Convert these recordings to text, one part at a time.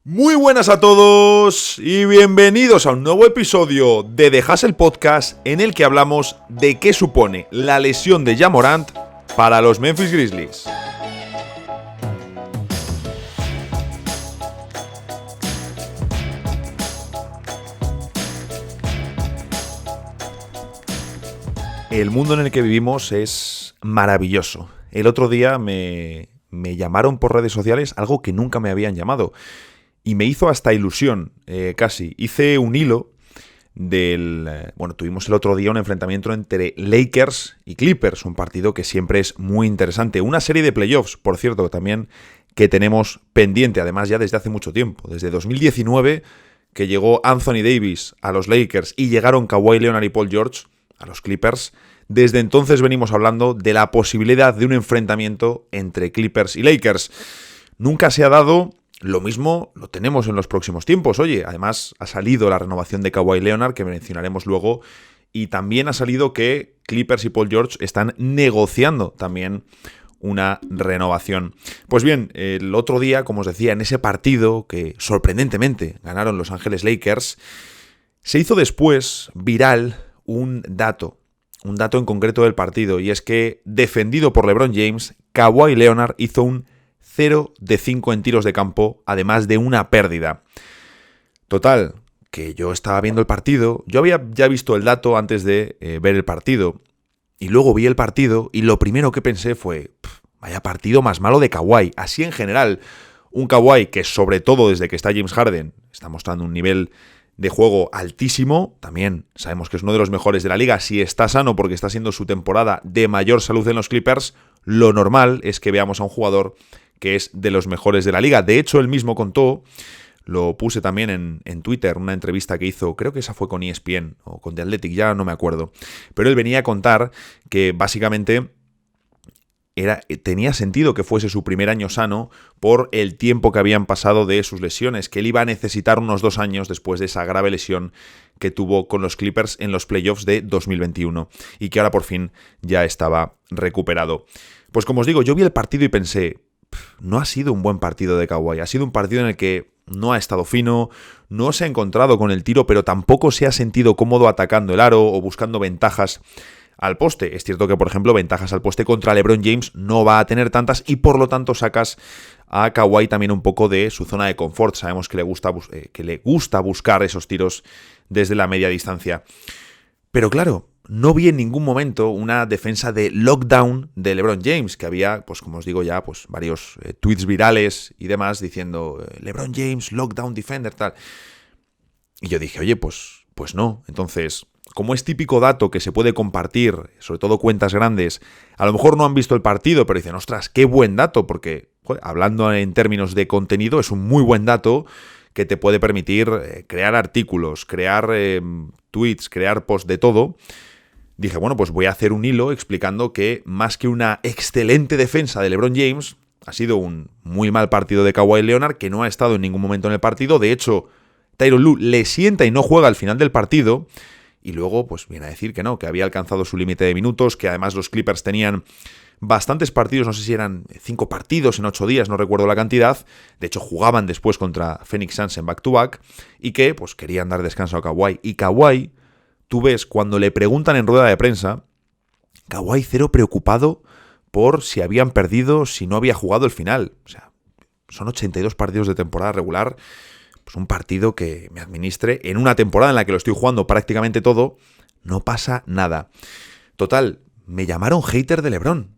Muy buenas a todos y bienvenidos a un nuevo episodio de The Hustle Podcast en el que hablamos de qué supone la lesión de Ja Morant para los Memphis Grizzlies. El mundo en el que vivimos es maravilloso. El otro día me llamaron por redes sociales, algo que nunca me habían llamado. Y me hizo hasta ilusión, casi. Hice un hilo tuvimos el otro día un enfrentamiento entre Lakers y Clippers, un partido que siempre es muy interesante. Una serie de playoffs, por cierto, también que tenemos pendiente, además ya desde hace mucho tiempo. Desde 2019, que llegó Anthony Davis a los Lakers y llegaron Kawhi Leonard y Paul George a los Clippers. Desde entonces venimos hablando de la posibilidad de un enfrentamiento entre Clippers y Lakers. Nunca se ha dado. Lo mismo lo tenemos en los próximos tiempos. Oye, además ha salido la renovación de Kawhi Leonard, que mencionaremos luego, y también ha salido que Clippers y Paul George están negociando también una renovación. Pues bien, el otro día, como os decía, en ese partido que sorprendentemente ganaron Los Ángeles Lakers, se hizo después viral un dato en concreto del partido, y es que, defendido por LeBron James, Kawhi Leonard hizo un 0 de 5 en tiros de campo, además de una pérdida. Total, que yo estaba viendo el partido, yo había ya visto el dato antes de ver el partido, y luego vi el partido, y lo primero que pensé fue, vaya partido más malo de Kawhi. Así en general, un Kawhi que sobre todo desde que está James Harden está mostrando un nivel de juego altísimo. También sabemos que es uno de los mejores de la liga. Si está sano, porque está siendo su temporada de mayor salud en los Clippers, lo normal es que veamos a un jugador que es de los mejores de la liga. De hecho, él mismo contó, lo puse también en Twitter, una entrevista que hizo, creo que esa fue con ESPN o con The Athletic, ya no me acuerdo, pero él venía a contar que básicamente tenía sentido que fuese su primer año sano por el tiempo que habían pasado de sus lesiones, que él iba a necesitar unos 2 años después de esa grave lesión que tuvo con los Clippers en los playoffs de 2021 y que ahora por fin ya estaba recuperado. Pues como os digo, yo vi el partido y pensé, no ha sido un buen partido de Kawhi, ha sido un partido en el que no ha estado fino, no se ha encontrado con el tiro, pero tampoco se ha sentido cómodo atacando el aro o buscando ventajas al poste. Es cierto que, por ejemplo, ventajas al poste contra LeBron James no va a tener tantas y por lo tanto sacas a Kawhi también un poco de su zona de confort. Sabemos que le gusta buscar esos tiros desde la media distancia. Pero claro, no vi en ningún momento una defensa de lockdown de LeBron James, que había, pues como os digo ya, pues varios tweets virales y demás diciendo LeBron James, lockdown defender, tal. Y yo dije, oye, pues no. Entonces, como es típico dato que se puede compartir, sobre todo cuentas grandes, a lo mejor no han visto el partido, pero dicen, ostras, qué buen dato, porque hablando en términos de contenido es un muy buen dato que te puede permitir crear artículos, crear tweets, crear posts, de todo. Dije, bueno, pues voy a hacer un hilo explicando que más que una excelente defensa de LeBron James, ha sido un muy mal partido de Kawhi Leonard, que no ha estado en ningún momento en el partido. De hecho, Tyronn Lue le sienta y no juega al final del partido. Y luego, pues viene a decir que no, que había alcanzado su límite de minutos, que además los Clippers tenían bastantes partidos, no sé si eran 5 partidos en 8 días, no recuerdo la cantidad. De hecho, jugaban después contra Phoenix Suns en back-to-back y que pues querían dar descanso a Kawhi. Y Kawhi, tú ves, cuando le preguntan en rueda de prensa, Kawhi cero preocupado por si habían perdido, si no había jugado el final. O sea, son 82 partidos de temporada regular. Pues un partido que me administre en una temporada en la que lo estoy jugando prácticamente todo, no pasa nada. Total, me llamaron hater de LeBron.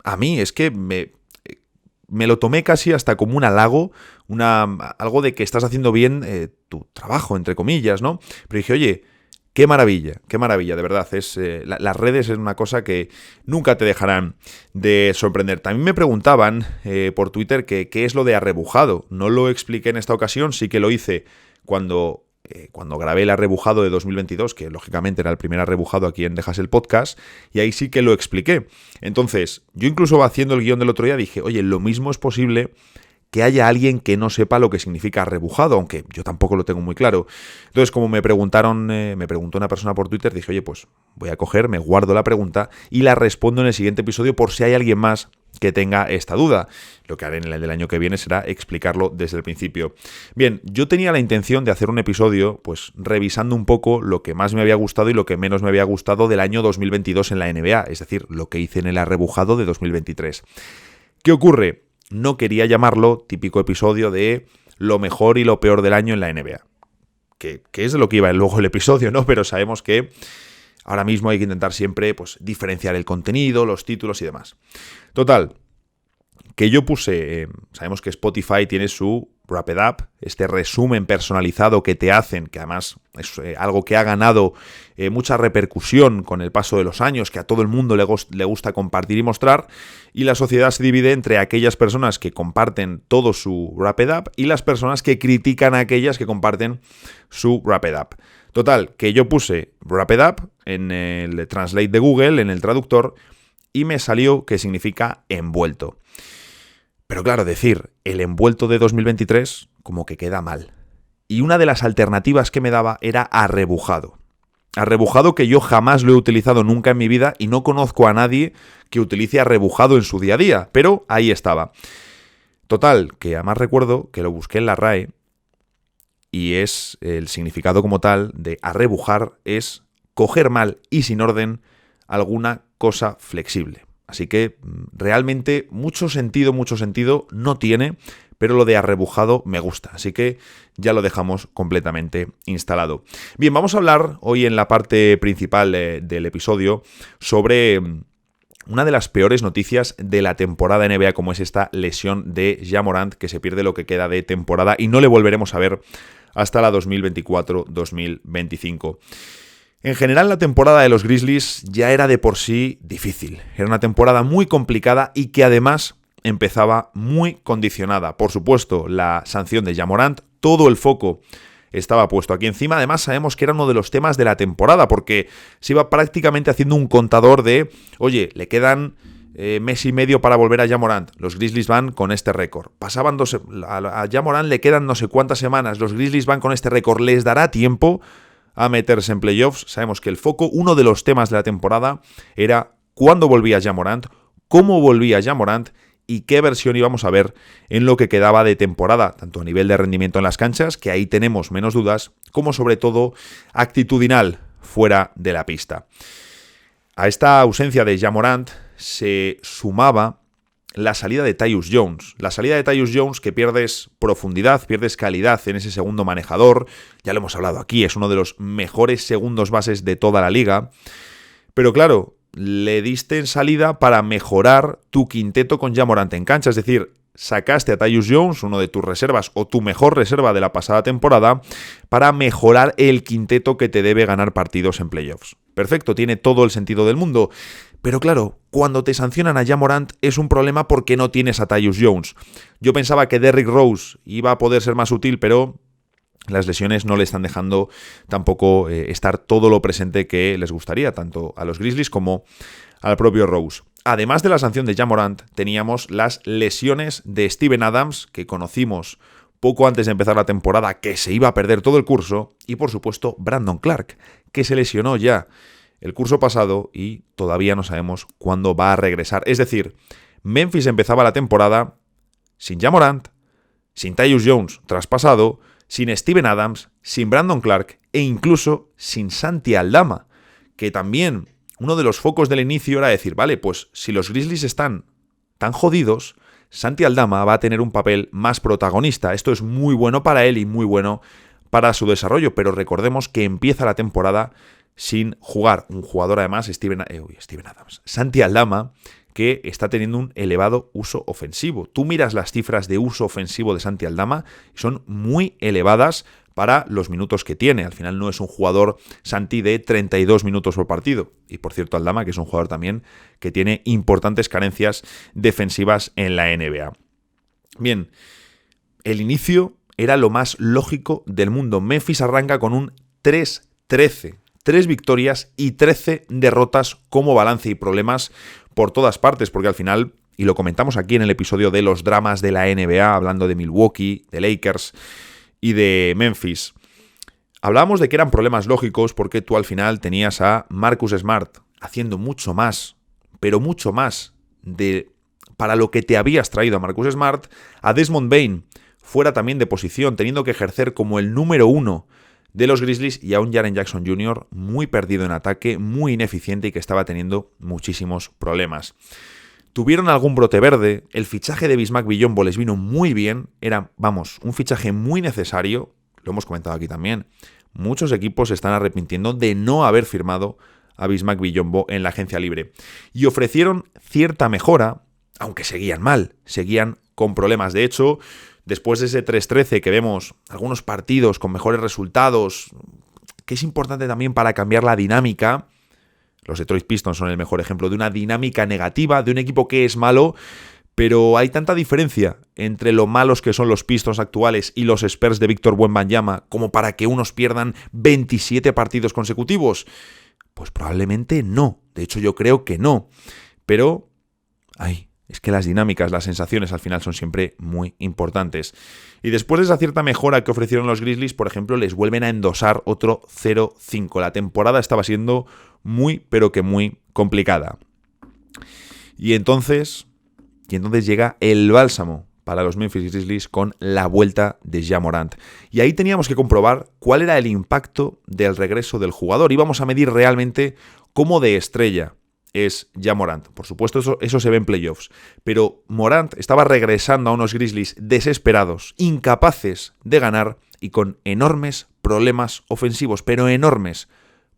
A mí es que me lo tomé casi hasta como un halago, algo de que estás haciendo bien tu trabajo, entre comillas, ¿no? Pero dije, oye, qué maravilla, de verdad. Las redes es una cosa que nunca te dejarán de sorprender. También me preguntaban por Twitter qué es lo de arrebujado. No lo expliqué en esta ocasión, sí que lo hice cuando grabé el arrebujado de 2022, que lógicamente era el primer arrebujado aquí en The Hustle Podcast, y ahí sí que lo expliqué. Entonces, yo incluso haciendo el guión del otro día dije, oye, lo mismo es posible que haya alguien que no sepa lo que significa arrebujado, aunque yo tampoco lo tengo muy claro. Entonces, como me preguntó una persona por Twitter, dije, oye, pues voy a coger, me guardo la pregunta y la respondo en el siguiente episodio por si hay alguien más que tenga esta duda. Lo que haré en el del año que viene será explicarlo desde el principio. Bien, yo tenía la intención de hacer un episodio, pues revisando un poco lo que más me había gustado y lo que menos me había gustado del año 2022 en la NBA, es decir, lo que hice en el arrebujado de 2023. ¿Qué ocurre? No quería llamarlo típico episodio de lo mejor y lo peor del año en la NBA. Que es de lo que iba luego el episodio, ¿no? Pero sabemos que ahora mismo hay que intentar siempre, pues, diferenciar el contenido, los títulos y demás. Total, que yo puse, sabemos que Spotify tiene su Wrapped Up, este resumen personalizado que te hacen, que además es algo que ha ganado mucha repercusión con el paso de los años, que a todo el mundo le gusta compartir y mostrar, y la sociedad se divide entre aquellas personas que comparten todo su Wrapped Up y las personas que critican a aquellas que comparten su Wrapped Up. Total, que yo puse Wrapped Up en el Translate de Google, en el traductor, y me salió que significa envuelto. Pero claro, decir el envuelto de 2023 como que queda mal. Y una de las alternativas que me daba era arrebujado. Arrebujado que yo jamás lo he utilizado nunca en mi vida y no conozco a nadie que utilice arrebujado en su día a día, pero ahí estaba. Total, que además recuerdo que lo busqué en la RAE y es el significado como tal de arrebujar es coger mal y sin orden alguna cosa flexible. Así que realmente mucho sentido no tiene, pero lo de arrebujado me gusta. Así que ya lo dejamos completamente instalado. Bien, vamos a hablar hoy en la parte principal del episodio sobre una de las peores noticias de la temporada NBA, como es esta lesión de Ja Morant, que se pierde lo que queda de temporada y no le volveremos a ver hasta la 2024-2025. En general, la temporada de los Grizzlies ya era de por sí difícil. Era una temporada muy complicada y que además empezaba muy condicionada. Por supuesto, la sanción de Ja Morant, todo el foco estaba puesto aquí encima. Además, sabemos que era uno de los temas de la temporada porque se iba prácticamente haciendo un contador de, oye, le quedan mes y medio para volver a Ja Morant. Los Grizzlies van con este récord. A Ja Morant le quedan no sé cuántas semanas. Los Grizzlies van con este récord. ¿Les dará tiempo a meterse en playoffs? Sabemos que el foco, uno de los temas de la temporada, era cuándo volvía Ja Morant, cómo volvía Ja Morant y qué versión íbamos a ver en lo que quedaba de temporada, tanto a nivel de rendimiento en las canchas, que ahí tenemos menos dudas, como sobre todo actitudinal fuera de la pista. A esta ausencia de Ja Morant se sumaba la salida de Tyus Jones. La salida de Tyus Jones, que pierdes profundidad, pierdes calidad en ese segundo manejador. Ya lo hemos hablado aquí, es uno de los mejores segundos bases de toda la liga. Pero claro, le diste en salida para mejorar tu quinteto con Ja Morant en cancha. Es decir, sacaste a Tyus Jones, uno de tus reservas o tu mejor reserva de la pasada temporada, para mejorar el quinteto que te debe ganar partidos en playoffs. Perfecto, tiene todo el sentido del mundo. Pero claro, cuando te sancionan a Ja Morant es un problema porque no tienes a Tyus Jones. Yo pensaba que Derrick Rose iba a poder ser más útil, pero las lesiones no le están dejando tampoco estar todo lo presente que les gustaría, tanto a los Grizzlies como al propio Rose. Además de la sanción de Ja Morant, teníamos las lesiones de Steven Adams, que conocimos poco antes de empezar la temporada, que se iba a perder todo el curso, y por supuesto Brandon Clark, que se lesionó ya el curso pasado y todavía no sabemos cuándo va a regresar. Es decir, Memphis empezaba la temporada sin Ja Morant, sin Tyus Jones traspasado, sin Steven Adams, sin Brandon Clark e incluso sin Santi Aldama, que también uno de los focos del inicio era decir, vale, pues si los Grizzlies están tan jodidos, Santi Aldama va a tener un papel más protagonista. Esto es muy bueno para él y muy bueno para su desarrollo, pero recordemos que empieza la temporada sin jugar. Un jugador además, Steven Adams, Santi Aldama, que está teniendo un elevado uso ofensivo. Tú miras las cifras de uso ofensivo de Santi Aldama y son muy elevadas para los minutos que tiene. Al final no es un jugador, Santi, de 32 minutos por partido. Y por cierto, Aldama, que es un jugador también que tiene importantes carencias defensivas en la NBA. Bien, el inicio era lo más lógico del mundo. Memphis arranca con un 3-13. 3 victorias y 13 derrotas como balance y problemas por todas partes, porque al final, y lo comentamos aquí en el episodio de los dramas de la NBA, hablando de Milwaukee, de Lakers y de Memphis, hablábamos de que eran problemas lógicos porque tú al final tenías a Marcus Smart haciendo mucho más, pero mucho más de para lo que te habías traído a Marcus Smart, a Desmond Bane fuera también de posición, teniendo que ejercer como el número 1 de los Grizzlies, y a un Jaren Jackson Jr. muy perdido en ataque, muy ineficiente y que estaba teniendo muchísimos problemas. Tuvieron algún brote verde, el fichaje de Bismack Biyombo les vino muy bien, era, un fichaje muy necesario, lo hemos comentado aquí también. Muchos equipos se están arrepintiendo de no haber firmado a Bismack Biyombo en la agencia libre. Y ofrecieron cierta mejora, aunque seguían mal, seguían con problemas. De hecho, después de ese 3-13 que vemos algunos partidos con mejores resultados, que es importante también para cambiar la dinámica, los Detroit Pistons son el mejor ejemplo de una dinámica negativa, de un equipo que es malo, pero hay tanta diferencia entre lo malos que son los Pistons actuales y los Spurs de Víctor Wembanyama como para que unos pierdan 27 partidos consecutivos. Pues probablemente no. De hecho, yo creo que no. Pero, es que las dinámicas, las sensaciones al final son siempre muy importantes. Y después de esa cierta mejora que ofrecieron los Grizzlies, por ejemplo, les vuelven a endosar otro 0-5. La temporada estaba siendo muy, pero que muy complicada. Y entonces llega el bálsamo para los Memphis Grizzlies con la vuelta de Ja Morant. Y ahí teníamos que comprobar cuál era el impacto del regreso del jugador. Íbamos a medir realmente cómo de estrella es Ja Morant. Por supuesto, eso se ve en playoffs. Pero Morant estaba regresando a unos Grizzlies desesperados, incapaces de ganar y con enormes problemas ofensivos. Pero enormes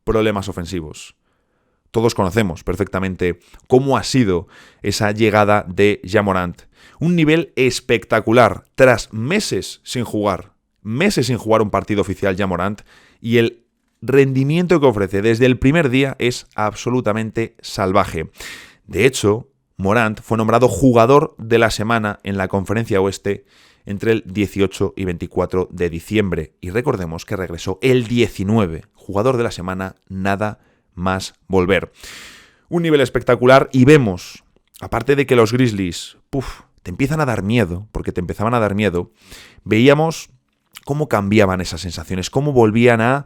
problemas ofensivos. Todos conocemos perfectamente cómo ha sido esa llegada de Ja Morant. Un nivel espectacular tras meses sin jugar un partido oficial Ja Morant, y el rendimiento que ofrece desde el primer día es absolutamente salvaje. De hecho, Morant fue nombrado jugador de la semana en la Conferencia Oeste entre el 18 y 24 de diciembre. Y recordemos que regresó el 19, jugador de la semana, nada más volver. Un nivel espectacular, y vemos, aparte de que los Grizzlies te empiezan a dar miedo, porque te empezaban a dar miedo, veíamos cómo cambiaban esas sensaciones, cómo volvían a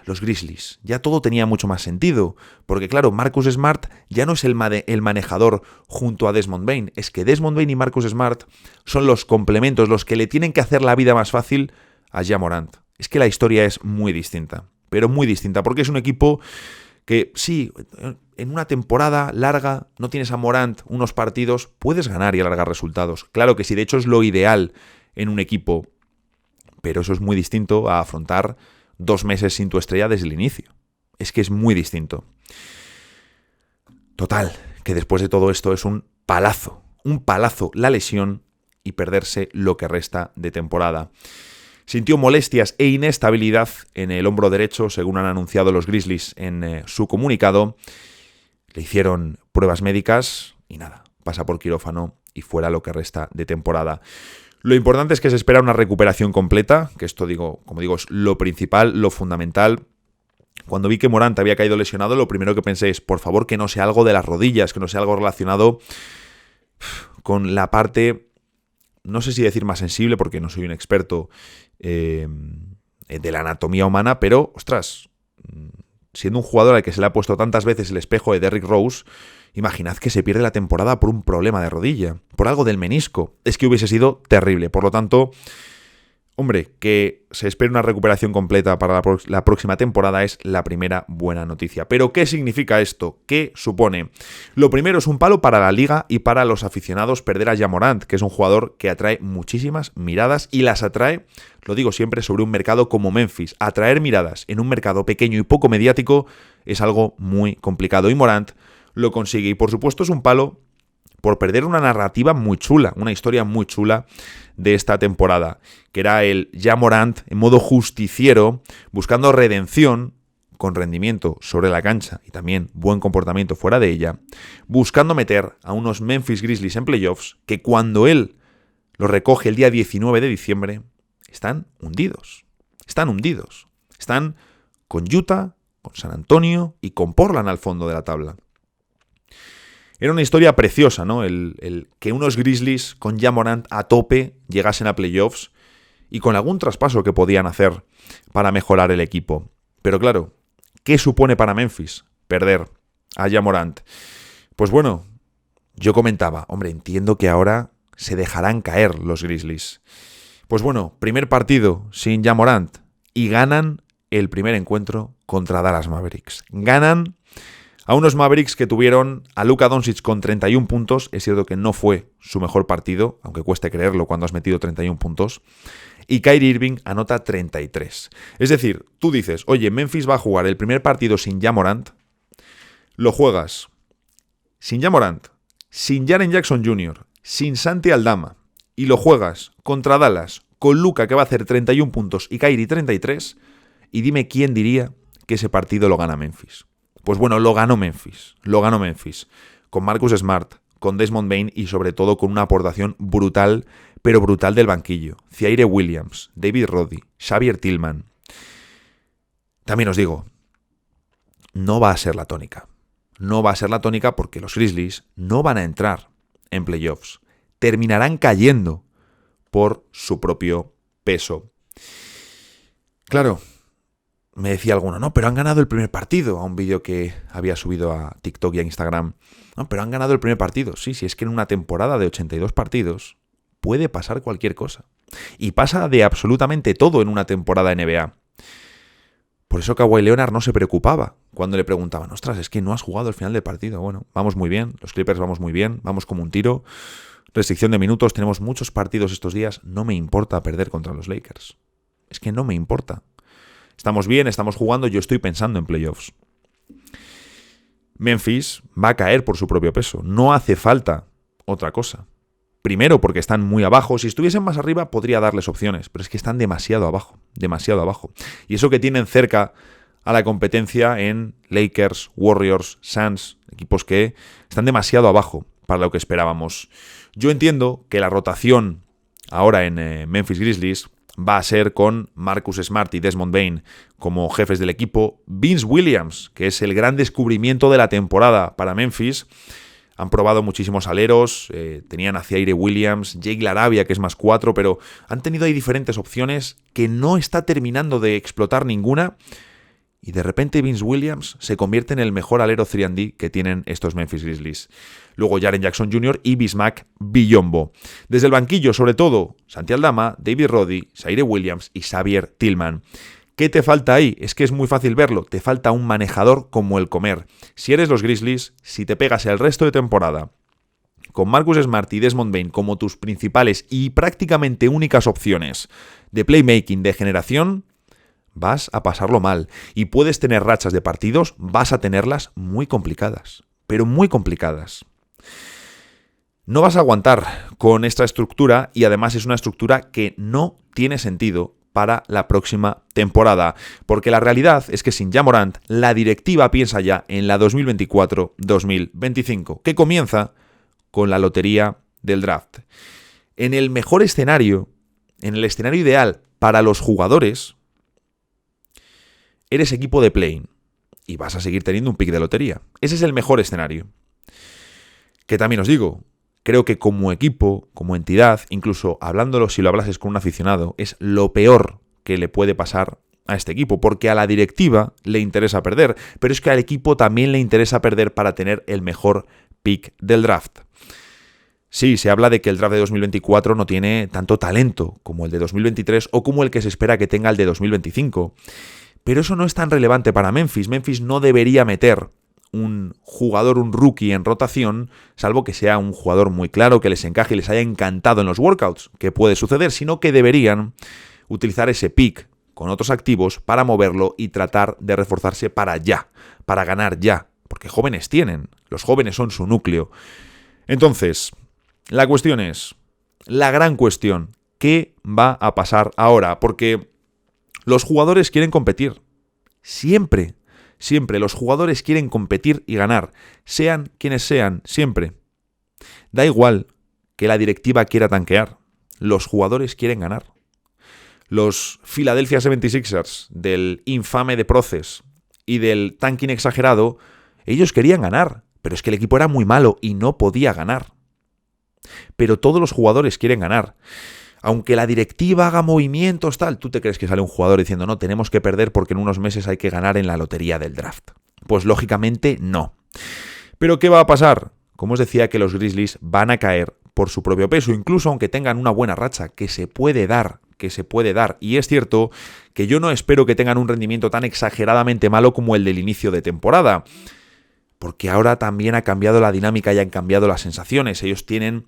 los Grizzlies. Ya todo tenía mucho más sentido, porque claro, Marcus Smart ya no es el manejador junto a Desmond Bane, es que Desmond Bane y Marcus Smart son los complementos, los que le tienen que hacer la vida más fácil a Ja Morant. Es que la historia es muy distinta, pero muy distinta, porque es un equipo que sí, en una temporada larga no tienes a Morant unos partidos, puedes ganar y alargar resultados. Claro que sí, de hecho es lo ideal en un equipo, pero eso es muy distinto a afrontar 2 meses sin tu estrella desde el inicio. Es que es muy distinto. Total, que después de todo esto es un palazo la lesión y perderse lo que resta de temporada. Sintió molestias e inestabilidad en el hombro derecho, según han anunciado los Grizzlies en su comunicado. Le hicieron pruebas médicas y nada, pasa por quirófano y fuera lo que resta de temporada. Lo importante es que se espera una recuperación completa, que esto, como digo, es lo principal, lo fundamental. Cuando vi que Morant había caído lesionado, lo primero que pensé es, por favor, que no sea algo de las rodillas, que no sea algo relacionado con la parte, no sé si decir más sensible, porque no soy un experto de la anatomía humana, pero, ostras, siendo un jugador al que se le ha puesto tantas veces el espejo de Derrick Rose, imaginad que se pierde la temporada por un problema de rodilla, por algo del menisco. Es que hubiese sido terrible. Por lo tanto, hombre, que se espere una recuperación completa para la próxima temporada es la primera buena noticia. Pero, ¿qué significa esto? ¿Qué supone? Lo primero, es un palo para la liga y para los aficionados perder a Ja Morant, que es un jugador que atrae muchísimas miradas y las atrae, lo digo siempre, sobre un mercado como Memphis. Atraer miradas en un mercado pequeño y poco mediático es algo muy complicado, y Morant lo consigue. Y por supuesto es un palo por perder una narrativa muy chula, una historia muy chula de esta temporada, que era el Ja Morant en modo justiciero, buscando redención con rendimiento sobre la cancha y también buen comportamiento fuera de ella, buscando meter a unos Memphis Grizzlies en playoffs que cuando él los recoge el día 19 de diciembre, están hundidos. Están con Utah, con San Antonio y con Portland al fondo de la tabla. Era una historia preciosa, ¿no? El que unos Grizzlies con Ja Morant a tope llegasen a playoffs y con algún traspaso que podían hacer para mejorar el equipo. Pero claro, ¿qué supone para Memphis perder a Ja Morant? Pues bueno, yo comentaba, hombre, entiendo que ahora se dejarán caer los Grizzlies. Pues bueno, primer partido sin Ja Morant y ganan el primer encuentro contra Dallas Mavericks. Ganan a unos Mavericks que tuvieron a Luka Doncic con 31 puntos. Es cierto que no fue su mejor partido, aunque cueste creerlo cuando has metido 31 puntos. Y Kyrie Irving anota 33. Es decir, tú dices, oye, Memphis va a jugar el primer partido sin Ja Morant. Lo juegas sin Ja Morant, sin Jaren Jackson Jr., sin Santi Aldama. Y lo juegas contra Dallas con Luka, que va a hacer 31 puntos, y Kyrie 33. Y dime quién diría que ese partido lo gana Memphis. Pues bueno, lo ganó Memphis. Con Marcus Smart, con Desmond Bane y sobre todo con una aportación brutal, pero brutal del banquillo. Zaire Williams, David Roddy, Xavier Tillman. También os digo, no va a ser la tónica. No va a ser la tónica porque los Grizzlies no van a entrar en playoffs. Terminarán cayendo por su propio peso. Claro, me decía alguno, no, pero han ganado el primer partido, a un vídeo que había subido a TikTok y a Instagram. No, pero han ganado el primer partido. Sí, es que en una temporada de 82 partidos puede pasar cualquier cosa. Y pasa de absolutamente todo en una temporada NBA. Por eso Kawhi Leonard no se preocupaba cuando le preguntaban, ostras, es que no has jugado el final del partido. Bueno, vamos muy bien, los Clippers vamos muy bien, vamos como un tiro. Restricción de minutos, tenemos muchos partidos estos días, no me importa perder contra los Lakers. Es que no me importa. Estamos bien, estamos jugando, yo estoy pensando en playoffs. Memphis va a caer por su propio peso. No hace falta otra cosa. Primero porque están muy abajo. Si estuviesen más arriba podría darles opciones, pero es que están demasiado abajo. Y eso que tienen cerca a la competencia en Lakers, Warriors, Suns, equipos que están demasiado abajo para lo que esperábamos. Yo entiendo que la rotación ahora en Memphis Grizzlies va a ser con Marcus Smart y Desmond Bane como jefes del equipo. Vince Williams, que es el gran descubrimiento de la temporada para Memphis. Han probado muchísimos aleros, tenían a Zaire Williams, Jake LaRavia, que es más 4, pero han tenido ahí diferentes opciones que no está terminando de explotar ninguna. Y de repente Vince Williams se convierte en el mejor alero 3&D que tienen estos Memphis Grizzlies. Luego Jaren Jackson Jr. y Bismack Biyombo. Desde el banquillo, sobre todo, Santi Aldama, David Roddy, Zaire Williams y Xavier Tillman. ¿Qué te falta ahí? Es que es muy fácil verlo. Te falta un manejador como el comer. Si eres los Grizzlies, si te pegas el resto de temporada con Marcus Smart y Desmond Bane como tus principales y prácticamente únicas opciones de playmaking de generación, vas a pasarlo mal. Y puedes tener rachas de partidos, vas a tenerlas muy complicadas. Pero muy complicadas. No vas a aguantar con esta estructura y además es una estructura que no tiene sentido para la próxima temporada. Porque la realidad es que sin Ja Morant, la directiva piensa ya en la 2024-2025, que comienza con la lotería del draft. En el mejor escenario, en el escenario ideal para los jugadores, eres equipo de play-in y vas a seguir teniendo un pick de lotería. Ese es el mejor escenario. Que también os digo, creo que como equipo, como entidad, incluso hablándolo si lo hablases con un aficionado, es lo peor que le puede pasar a este equipo, porque a la directiva le interesa perder, pero es que al equipo también le interesa perder para tener el mejor pick del draft. Sí, se habla de que el draft de 2024 no tiene tanto talento como el de 2023 o como el que se espera que tenga el de 2025, pero eso no es tan relevante para Memphis. Memphis no debería meter un jugador, un rookie en rotación, salvo que sea un jugador muy claro, que les encaje y les haya encantado en los workouts, que puede suceder, sino que deberían utilizar ese pick con otros activos para moverlo y tratar de reforzarse para ya, para ganar ya, porque jóvenes tienen, los jóvenes son su núcleo. Entonces, la cuestión es, la gran cuestión, ¿qué va a pasar ahora? Porque los jugadores quieren competir, siempre los jugadores quieren competir y ganar, sean quienes sean, siempre. Da igual que la directiva quiera tanquear, los jugadores quieren ganar. Los Philadelphia 76ers del infame The Process y del tanking exagerado, ellos querían ganar, pero es que el equipo era muy malo y no podía ganar. Pero todos los jugadores quieren ganar. Aunque la directiva haga movimientos, tal, ¿tú te crees que sale un jugador diciendo no, tenemos que perder porque en unos meses hay que ganar en la lotería del draft? Pues lógicamente no. ¿Pero qué va a pasar como os decía, que los Grizzlies van a caer por su propio peso, incluso aunque tengan una buena racha, que se puede dar. Y es cierto que yo no espero que tengan un rendimiento tan exageradamente malo como el del inicio de temporada, porque ahora también ha cambiado la dinámica y han cambiado las sensaciones. Ellos tienen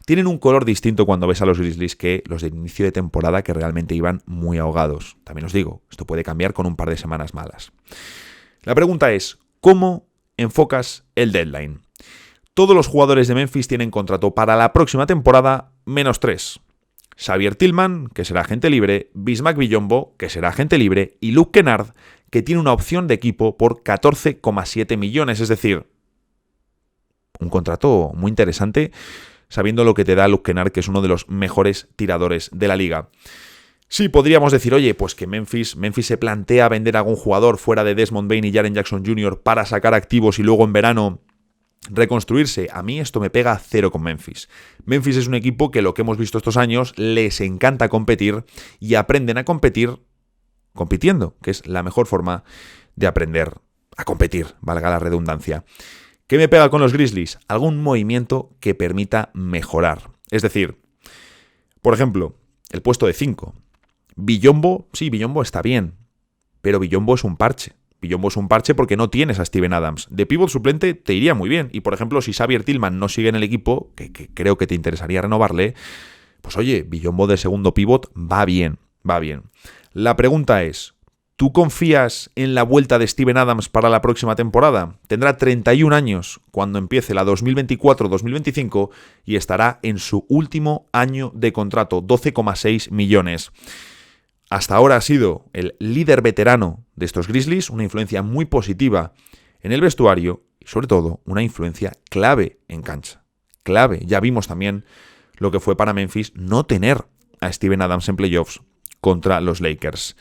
un color distinto cuando ves a los Grizzlies que los del inicio de temporada, que realmente iban muy ahogados. También os digo, esto puede cambiar con un par de semanas malas. La pregunta es, ¿cómo enfocas el deadline? Todos los jugadores de Memphis tienen contrato para la próxima temporada -3. Xavier Tillman, que será agente libre, Bismack Biyombo, que será agente libre, y Luke Kennard, que tiene una opción de equipo por 14,7 millones, es decir, un contrato muy interesante, sabiendo lo que te da Luke Kennard, que es uno de los mejores tiradores de la liga. Sí, podríamos decir, oye, pues que Memphis se plantea vender a algún jugador fuera de Desmond Bane y Jaren Jackson Jr. para sacar activos y luego en verano reconstruirse. A mí esto me pega cero con Memphis. Memphis es un equipo que, lo que hemos visto estos años, les encanta competir y aprenden a competir compitiendo, que es la mejor forma de aprender a competir, valga la redundancia. ¿Qué me pega con los Grizzlies? Algún movimiento que permita mejorar. Es decir, por ejemplo, el puesto de 5. Biyombo, sí, Biyombo está bien, pero Biyombo es un parche. Biyombo es un parche porque no tienes a Steven Adams. De pívot suplente te iría muy bien. Y por ejemplo, si Xavier Tillman no sigue en el equipo, que creo que te interesaría renovarle, pues oye, Biyombo de segundo pívot va bien. La pregunta es, ¿tú confías en la vuelta de Steven Adams para la próxima temporada? Tendrá 31 años cuando empiece la 2024-2025 y estará en su último año de contrato, 12,6 millones. Hasta ahora ha sido el líder veterano de estos Grizzlies, una influencia muy positiva en el vestuario y sobre todo una influencia clave en cancha. Clave. Ya vimos también lo que fue para Memphis no tener a Steven Adams en playoffs contra los Lakers.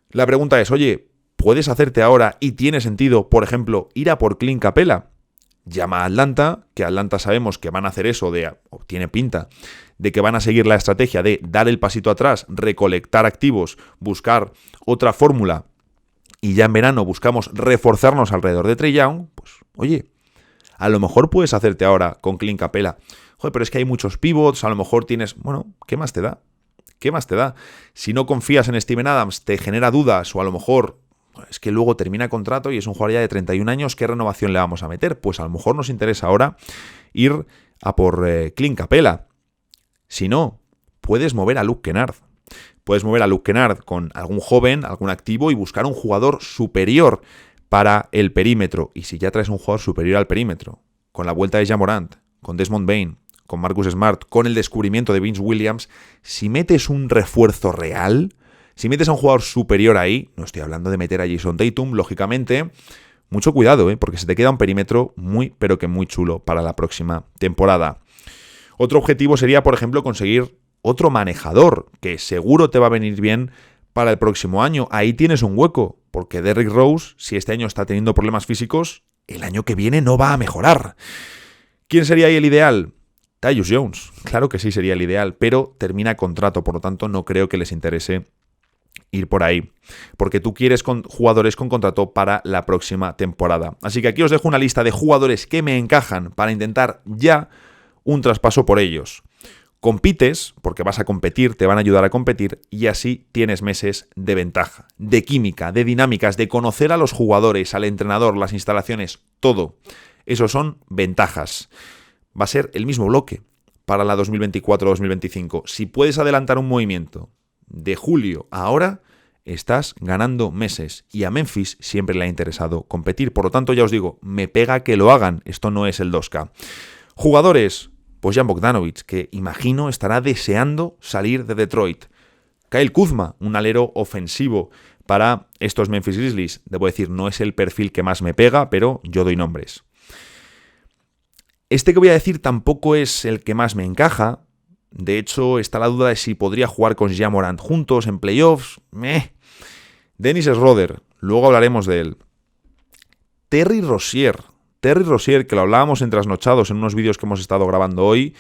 La pregunta es, oye, ¿puedes hacerte ahora y tiene sentido, por ejemplo, ir a por Clint Capela? Llama a Atlanta, que Atlanta sabemos que van a hacer eso o tiene pinta, de que van a seguir la estrategia de dar el pasito atrás, recolectar activos, buscar otra fórmula y ya en verano buscamos reforzarnos alrededor de Trae Young, pues oye, a lo mejor puedes hacerte ahora con Clint Capela. Joder, pero es que hay muchos pivots, a lo mejor tienes... Bueno, ¿qué más te da? Si no confías en Steven Adams, te genera dudas o a lo mejor es que luego termina contrato y es un jugador ya de 31 años, ¿qué renovación le vamos a meter? Pues a lo mejor nos interesa ahora ir a por Clint Capela. Si no, puedes mover a Luke Kennard. Puedes mover a Luke Kennard con algún joven, algún activo y buscar un jugador superior para el perímetro. Y si ya traes un jugador superior al perímetro, con la vuelta de Ja Morant, con Desmond Bane, con Marcus Smart, con el descubrimiento de Vince Williams, si metes un refuerzo real, si metes a un jugador superior ahí, no estoy hablando de meter a Jason Tatum, lógicamente, mucho cuidado, porque se te queda un perímetro muy, pero que muy chulo para la próxima temporada. Otro objetivo sería, por ejemplo, conseguir otro manejador, que seguro te va a venir bien para el próximo año. Ahí tienes un hueco, porque Derrick Rose, si este año está teniendo problemas físicos, el año que viene no va a mejorar. ¿Quién sería ahí el ideal? Tyus Jones. Claro que sí sería el ideal, pero termina contrato, por lo tanto no creo que les interese ir por ahí, porque tú quieres jugadores con contrato para la próxima temporada. Así que aquí os dejo una lista de jugadores que me encajan para intentar ya un traspaso por ellos. Compites, porque vas a competir, te van a ayudar a competir y así tienes meses de ventaja, de química, de dinámicas, de conocer a los jugadores, al entrenador, las instalaciones, todo. Esos son ventajas. Va a ser el mismo bloque para la 2024-2025. Si puedes adelantar un movimiento de julio a ahora, estás ganando meses. Y a Memphis siempre le ha interesado competir. Por lo tanto, ya os digo, me pega que lo hagan. Esto no es el 2K. Jugadores, pues Jan Bogdanovic, que imagino estará deseando salir de Detroit. Kyle Kuzma, un alero ofensivo para estos Memphis Grizzlies. Debo decir, no es el perfil que más me pega, pero yo doy nombres. Este que voy a decir tampoco es el que más me encaja. De hecho, está la duda de si podría jugar con Ja Morant juntos en playoffs. Dennis Schroeder, luego hablaremos de él. Terry Rozier, que lo hablábamos en Trasnochados en unos vídeos que hemos estado grabando hoy,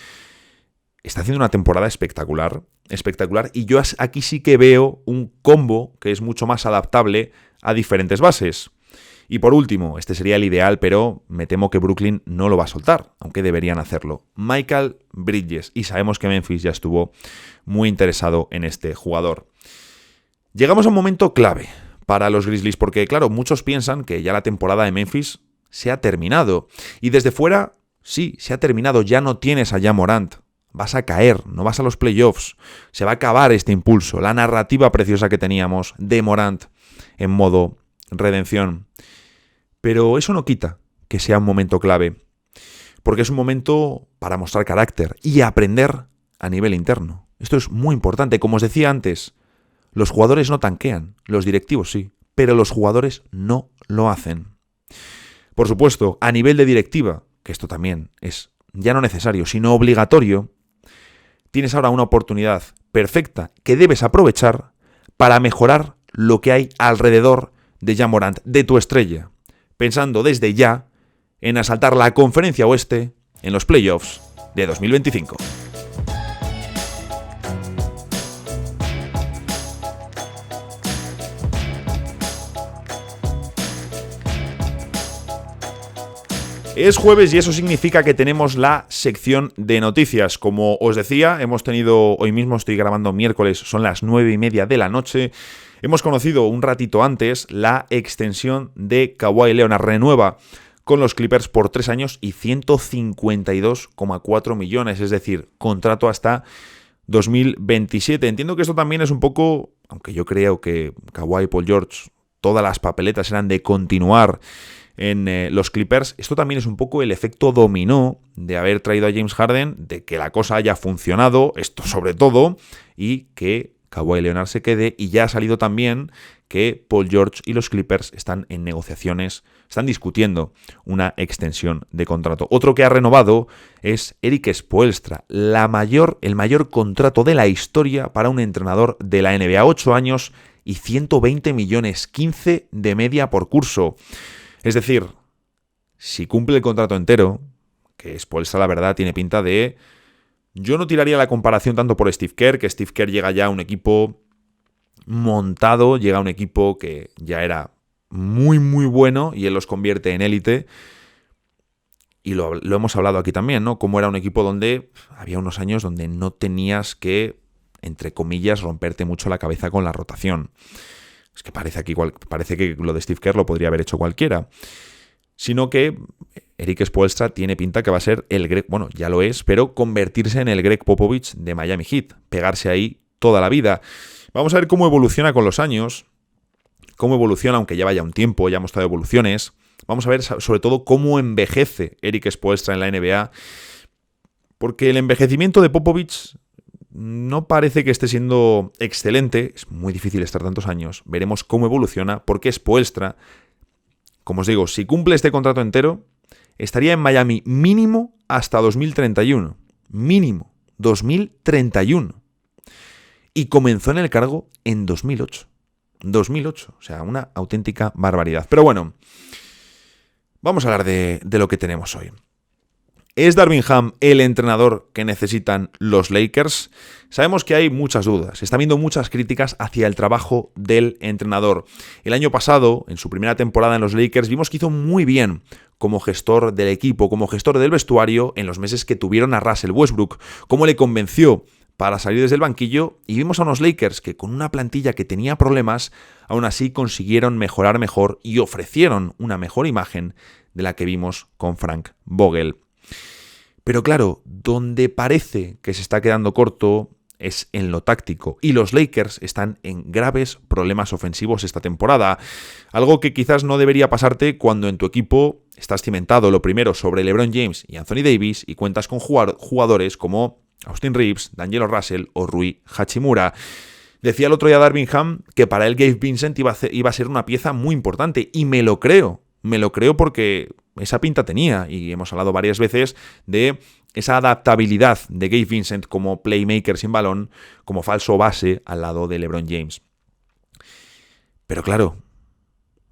está haciendo una temporada espectacular, y yo aquí sí que veo un combo que es mucho más adaptable a diferentes bases. Y por último, este sería el ideal, pero me temo que Brooklyn no lo va a soltar, aunque deberían hacerlo. Mikal Bridges, y sabemos que Memphis ya estuvo muy interesado en este jugador. Llegamos a un momento clave para los Grizzlies, porque claro, muchos piensan que ya la temporada de Memphis se ha terminado. Y desde fuera, sí, se ha terminado, ya no tienes a Ja Morant. Vas a caer, no vas a los playoffs. Se va a acabar este impulso, la narrativa preciosa que teníamos de Morant en modo redención. Pero eso no quita que sea un momento clave, porque es un momento para mostrar carácter y aprender a nivel interno. Esto es muy importante. Como os decía antes, los jugadores no tanquean, los directivos sí, pero los jugadores no lo hacen. Por supuesto, a nivel de directiva, que esto también es ya no necesario, sino obligatorio, tienes ahora una oportunidad perfecta que debes aprovechar para mejorar lo que hay alrededor de Ja Morant, de tu estrella, pensando desde ya en asaltar la Conferencia Oeste en los playoffs de 2025. Es jueves y eso significa que tenemos la sección de noticias. Como os decía, hemos tenido, hoy mismo estoy grabando miércoles, son las 9:30 de la noche. Hemos conocido un ratito antes la extensión de Kawhi Leonard. Renueva con los Clippers por 3 años y 152,4 millones, es decir, contrato hasta 2027. Entiendo que esto también es un poco, aunque yo creo que Kawhi y Paul George, todas las papeletas eran de continuar en los Clippers, esto también es un poco el efecto dominó de haber traído a James Harden, de que la cosa haya funcionado, esto sobre todo, y que Kawhi Leonard se quede, y ya ha salido también que Paul George y los Clippers están en negociaciones, están discutiendo una extensión de contrato. Otro que ha renovado es Erik Spoelstra, el mayor contrato de la historia para un entrenador de la NBA, 8 años y 120 millones, 15 de media por curso. Es decir, si cumple el contrato entero, que Spoelstra la verdad tiene pinta de... Yo no tiraría la comparación tanto por Steve Kerr, que Steve Kerr llega ya a un equipo montado, llega a un equipo que ya era muy muy bueno y él los convierte en élite. Y lo hemos hablado aquí también, ¿no? Cómo era un equipo donde había unos años donde no tenías que, entre comillas, romperte mucho la cabeza con la rotación. Es que parece que lo de Steve Kerr lo podría haber hecho cualquiera. Sino que Erik Spoelstra tiene pinta que va a ser el Greg, bueno, ya lo es, pero convertirse en el Greg Popovich de Miami Heat, pegarse ahí toda la vida. Vamos a ver cómo evoluciona con los años, cómo evoluciona, aunque ya vaya un tiempo, ya hemos tenido evoluciones. Vamos a ver sobre todo cómo envejece Erik Spoelstra en la NBA, porque el envejecimiento de Popovich no parece que esté siendo excelente, es muy difícil estar tantos años, veremos cómo evoluciona, porque Spoelstra, como os digo, si cumple este contrato entero, estaría en Miami mínimo hasta 2031, mínimo 2031, y comenzó en el cargo en 2008, o sea, una auténtica barbaridad. Pero bueno, vamos a hablar de lo que tenemos hoy. ¿Es Darvin Ham el entrenador que necesitan los Lakers? Sabemos que hay muchas dudas, se están viendo muchas críticas hacia el trabajo del entrenador. El año pasado, en su primera temporada en los Lakers, vimos que hizo muy bien como gestor del equipo, como gestor del vestuario en los meses que tuvieron a Russell Westbrook, cómo le convenció para salir desde el banquillo, y vimos a unos Lakers que con una plantilla que tenía problemas, aún así consiguieron mejorar mejor y ofrecieron una mejor imagen de la que vimos con Frank Vogel. Pero claro, donde parece que se está quedando corto es en lo táctico, y los Lakers están en graves problemas ofensivos esta temporada, algo que quizás no debería pasarte cuando en tu equipo estás cimentado lo primero sobre LeBron James y Anthony Davis y cuentas con jugadores como Austin Reeves, D'Angelo Russell o Rui Hachimura. Decía el otro día Darvin Ham que para él Gabe Vincent iba a ser una pieza muy importante, y me lo creo porque esa pinta tenía, y hemos hablado varias veces de esa adaptabilidad de Gabe Vincent como playmaker sin balón, como falso base al lado de LeBron James. Pero claro,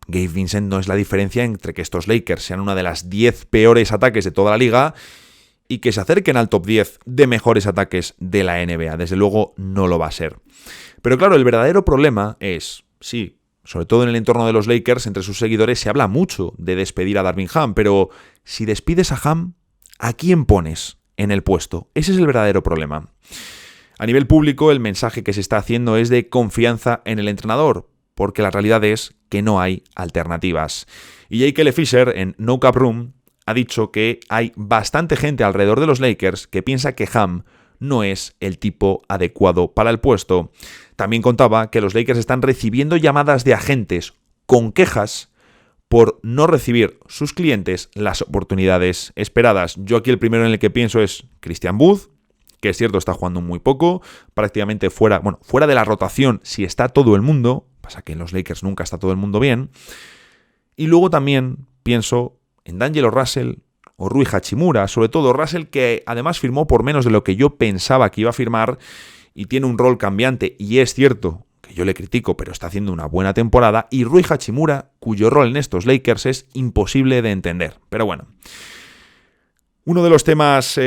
Gabe Vincent no es la diferencia entre que estos Lakers sean una de las 10 peores ataques de toda la liga y que se acerquen al top 10 de mejores ataques de la NBA. Desde luego no lo va a ser. Pero claro, el verdadero problema es, sí, sobre todo en el entorno de los Lakers, entre sus seguidores, se habla mucho de despedir a Darvin Ham, pero si despides a Ham, ¿a quién pones en el puesto? Ese es el verdadero problema. A nivel público, el mensaje que se está haciendo es de confianza en el entrenador, porque la realidad es que no hay alternativas. Y Jake L. Fisher, en No Cap Room, ha dicho que hay bastante gente alrededor de los Lakers que piensa que Ham no es el tipo adecuado para el puesto. También contaba que los Lakers están recibiendo llamadas de agentes con quejas por no recibir sus clientes las oportunidades esperadas. Yo aquí el primero en el que pienso es Christian Wood, que es cierto, está jugando muy poco, prácticamente fuera de la rotación si está todo el mundo, pasa que en los Lakers nunca está todo el mundo bien. Y luego también pienso en D'Angelo Russell o Rui Hachimura, sobre todo Russell, que además firmó por menos de lo que yo pensaba que iba a firmar y tiene un rol cambiante, y es cierto que yo le critico, pero está haciendo una buena temporada, y Rui Hachimura, cuyo rol en estos Lakers es imposible de entender. Pero bueno, uno de los temas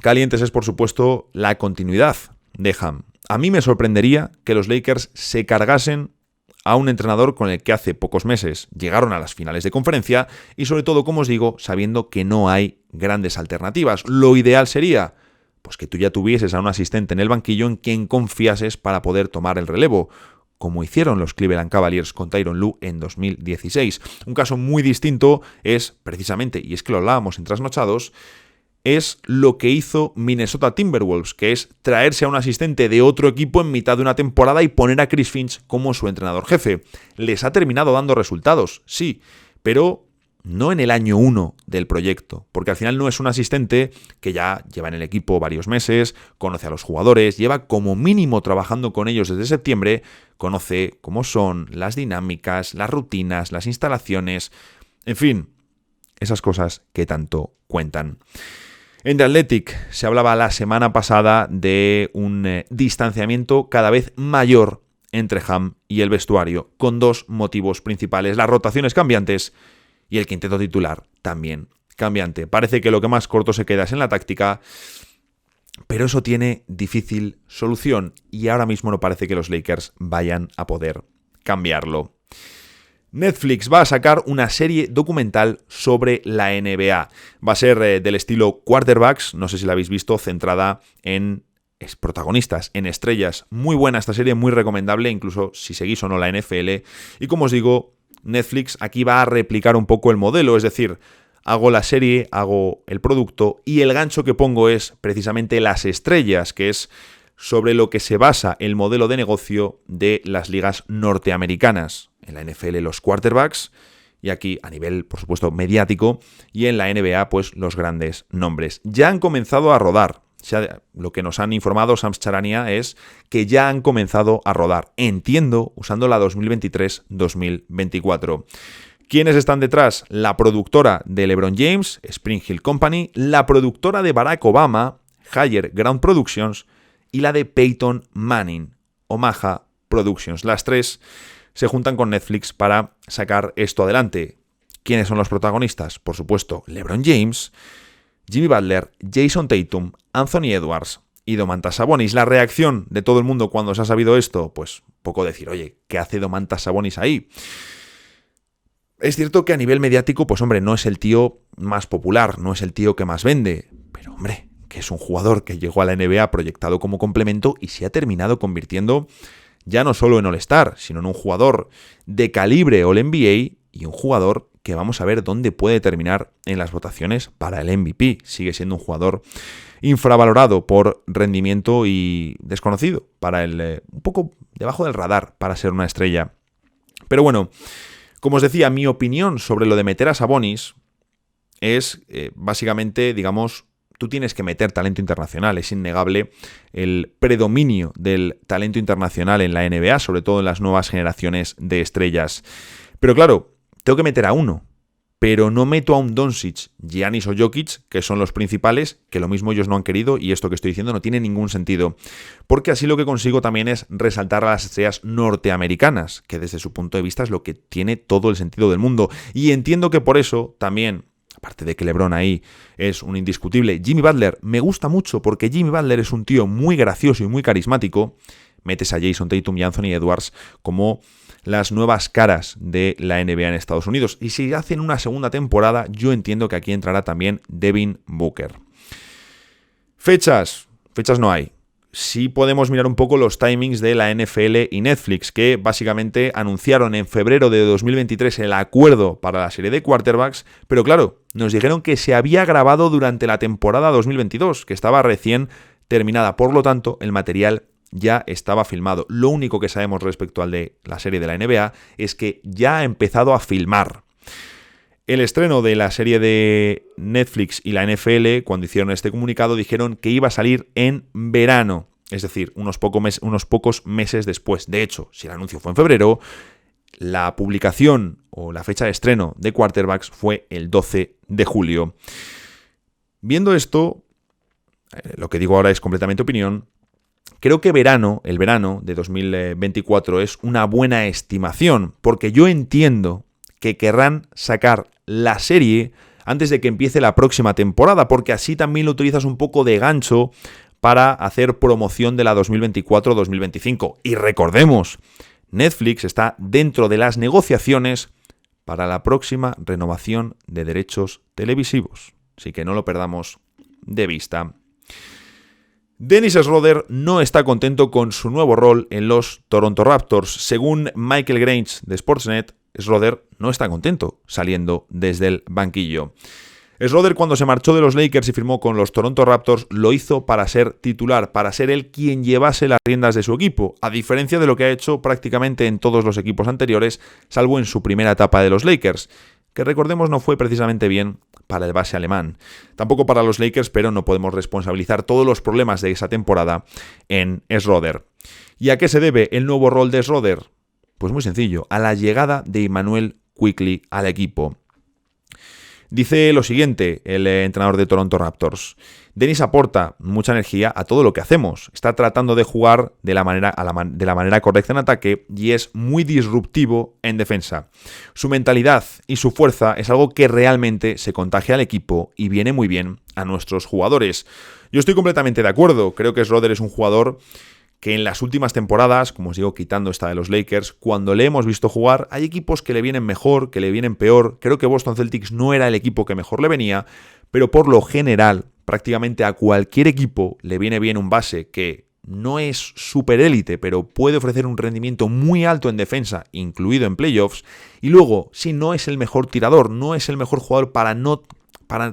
calientes es, por supuesto, la continuidad de Ham. A mí me sorprendería que los Lakers se cargasen a un entrenador con el que hace pocos meses llegaron a las finales de conferencia y, sobre todo, como os digo, sabiendo que no hay grandes alternativas. Lo ideal sería pues que tú ya tuvieses a un asistente en el banquillo en quien confiases para poder tomar el relevo, como hicieron los Cleveland Cavaliers con Tyronn Lue en 2016. Un caso muy distinto es, precisamente, y es que lo hablábamos en Trasnochados, es lo que hizo Minnesota Timberwolves, que es traerse a un asistente de otro equipo en mitad de una temporada y poner a Chris Finch como su entrenador jefe. Les ha terminado dando resultados, sí, pero no en el año 1 del proyecto, porque al final no es un asistente que ya lleva en el equipo varios meses, conoce a los jugadores, lleva como mínimo trabajando con ellos desde septiembre, conoce cómo son las dinámicas, las rutinas, las instalaciones, en fin, esas cosas que tanto cuentan. En The Athletic se hablaba la semana pasada de un distanciamiento cada vez mayor entre Ham y el vestuario, con dos motivos principales: las rotaciones cambiantes y el quinteto titular también cambiante. Parece que lo que más corto se queda es en la táctica, pero eso tiene difícil solución y ahora mismo no parece que los Lakers vayan a poder cambiarlo. Netflix va a sacar una serie documental sobre la NBA. Va a ser del estilo Quarterbacks, no sé si la habéis visto, centrada en protagonistas, en estrellas. Muy buena esta serie, muy recomendable, incluso si seguís o no la NFL. Y como os digo, Netflix aquí va a replicar un poco el modelo, es decir, hago la serie, hago el producto y el gancho que pongo es precisamente las estrellas, que es sobre lo que se basa el modelo de negocio de las ligas norteamericanas. En la NFL los quarterbacks y aquí a nivel, por supuesto, mediático, y en la NBA pues los grandes nombres. Ya han comenzado a rodar. Lo que nos han informado Shams Charania es que ya han comenzado a rodar, entiendo, usando la 2023-2024. ¿Quiénes están detrás? La productora de LeBron James, Spring Hill Company, la productora de Barack Obama, Higher Ground Productions, y la de Peyton Manning, Omaha Productions. Las tres se juntan con Netflix para sacar esto adelante. ¿Quiénes son los protagonistas? Por supuesto, LeBron James, Jimmy Butler, Jason Tatum, Anthony Edwards y Domantas Sabonis. La reacción de todo el mundo cuando se ha sabido esto, pues poco decir, oye, ¿qué hace Domantas Sabonis ahí? Es cierto que a nivel mediático, pues hombre, no es el tío más popular, no es el tío que más vende, pero hombre, que es un jugador que llegó a la NBA proyectado como complemento y se ha terminado convirtiendo ya no solo en All-Star, sino en un jugador de calibre All-NBA y un jugador que vamos a ver dónde puede terminar en las votaciones para el MVP. Sigue siendo un jugador infravalorado por rendimiento y desconocido, para un poco debajo del radar para ser una estrella. Pero bueno, como os decía, mi opinión sobre lo de meter a Sabonis es básicamente, digamos, tú tienes que meter talento internacional. Es innegable el predominio del talento internacional en la NBA, sobre todo en las nuevas generaciones de estrellas. Pero claro, tengo que meter a uno, pero no meto a un Doncic, Giannis o Jokic, que son los principales, que lo mismo ellos no han querido, y esto que estoy diciendo no tiene ningún sentido. Porque así lo que consigo también es resaltar a las estrellas norteamericanas, que desde su punto de vista es lo que tiene todo el sentido del mundo. Y entiendo que por eso también, aparte de que LeBron ahí es un indiscutible, Jimmy Butler me gusta mucho porque Jimmy Butler es un tío muy gracioso y muy carismático. Metes a Jason Tatum y Anthony Edwards como las nuevas caras de la NBA en Estados Unidos. Y si hacen una segunda temporada, yo entiendo que aquí entrará también Devin Booker. Fechas no hay. Sí podemos mirar un poco los timings de la NFL y Netflix, que básicamente anunciaron en febrero de 2023 el acuerdo para la serie de quarterbacks, pero claro, nos dijeron que se había grabado durante la temporada 2022, que estaba recién terminada, por lo tanto, el material ya estaba filmado. Lo único que sabemos respecto al de la serie de la NBA es que ya ha empezado a filmar. El estreno de la serie de Netflix y la NFL, cuando hicieron este comunicado, dijeron que iba a salir en verano, es decir, unos pocos meses después. De hecho, si el anuncio fue en febrero, la publicación o la fecha de estreno de quarterbacks fue el 12 de julio. Viendo esto, lo que digo ahora es completamente opinión. Creo que el verano de 2024 es una buena estimación, porque yo entiendo que querrán sacar la serie antes de que empiece la próxima temporada, porque así también lo utilizas un poco de gancho para hacer promoción de la 2024-2025. Y recordemos, Netflix está dentro de las negociaciones para la próxima renovación de derechos televisivos, así que no lo perdamos de vista. Dennis Schroeder no está contento con su nuevo rol en los Toronto Raptors. Según Michael Grange de Sportsnet, Schroeder no está contento saliendo desde el banquillo. Schroeder, cuando se marchó de los Lakers y firmó con los Toronto Raptors, lo hizo para ser titular, para ser él quien llevase las riendas de su equipo, a diferencia de lo que ha hecho prácticamente en todos los equipos anteriores, salvo en su primera etapa de los Lakers, que recordemos no fue precisamente bien para el base alemán. Tampoco para los Lakers, pero no podemos responsabilizar todos los problemas de esa temporada en Schroeder. ¿Y a qué se debe el nuevo rol de Schroeder? Pues muy sencillo, a la llegada de Immanuel Quickley al equipo. Dice lo siguiente el entrenador de Toronto Raptors: Dennis aporta mucha energía a todo lo que hacemos. Está tratando de jugar de la manera correcta en ataque y es muy disruptivo en defensa. Su mentalidad y su fuerza es algo que realmente se contagia al equipo y viene muy bien a nuestros jugadores. Yo estoy completamente de acuerdo. Creo que Schroeder es un jugador que en las últimas temporadas, como os digo, quitando esta de los Lakers, cuando le hemos visto jugar, hay equipos que le vienen mejor, que le vienen peor. Creo que Boston Celtics no era el equipo que mejor le venía, pero por lo general, prácticamente a cualquier equipo le viene bien un base que no es super élite, pero puede ofrecer un rendimiento muy alto en defensa, incluido en playoffs. Y luego, si no es el mejor tirador, no es el mejor jugador para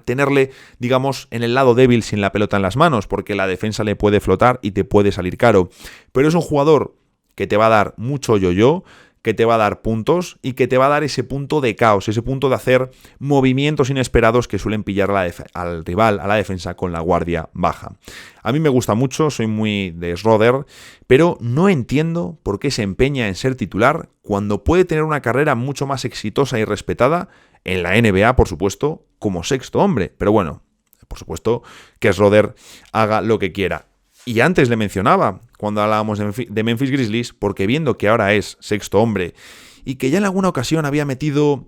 tenerle, digamos, en el lado débil sin la pelota en las manos, porque la defensa le puede flotar y te puede salir caro. Pero es un jugador que te va a dar mucho yo-yo, que te va a dar puntos y que te va a dar ese punto de caos, ese punto de hacer movimientos inesperados que suelen pillar al rival, a la defensa, con la guardia baja. A mí me gusta mucho, soy muy de Schroeder, pero no entiendo por qué se empeña en ser titular cuando puede tener una carrera mucho más exitosa y respetada en la NBA, por supuesto, como sexto hombre. Pero bueno, por supuesto que Schroeder haga lo que quiera. Y antes le mencionaba, cuando hablábamos de Memphis Grizzlies, porque viendo que ahora es sexto hombre y que ya en alguna ocasión había metido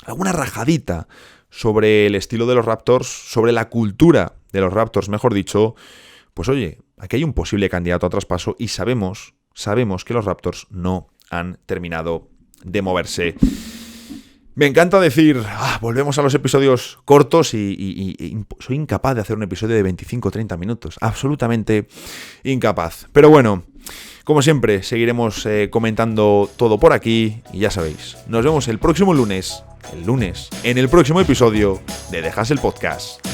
alguna rajadita sobre el estilo de los Raptors, sobre la cultura de los Raptors, mejor dicho, pues oye, aquí hay un posible candidato a traspaso y sabemos que los Raptors no han terminado de moverse. Me encanta decir, volvemos a los episodios cortos y soy incapaz de hacer un episodio de 25 o 30 minutos. Absolutamente incapaz. Pero bueno, como siempre, seguiremos comentando todo por aquí y ya sabéis, nos vemos el próximo lunes, en el próximo episodio de The Hustle Podcast.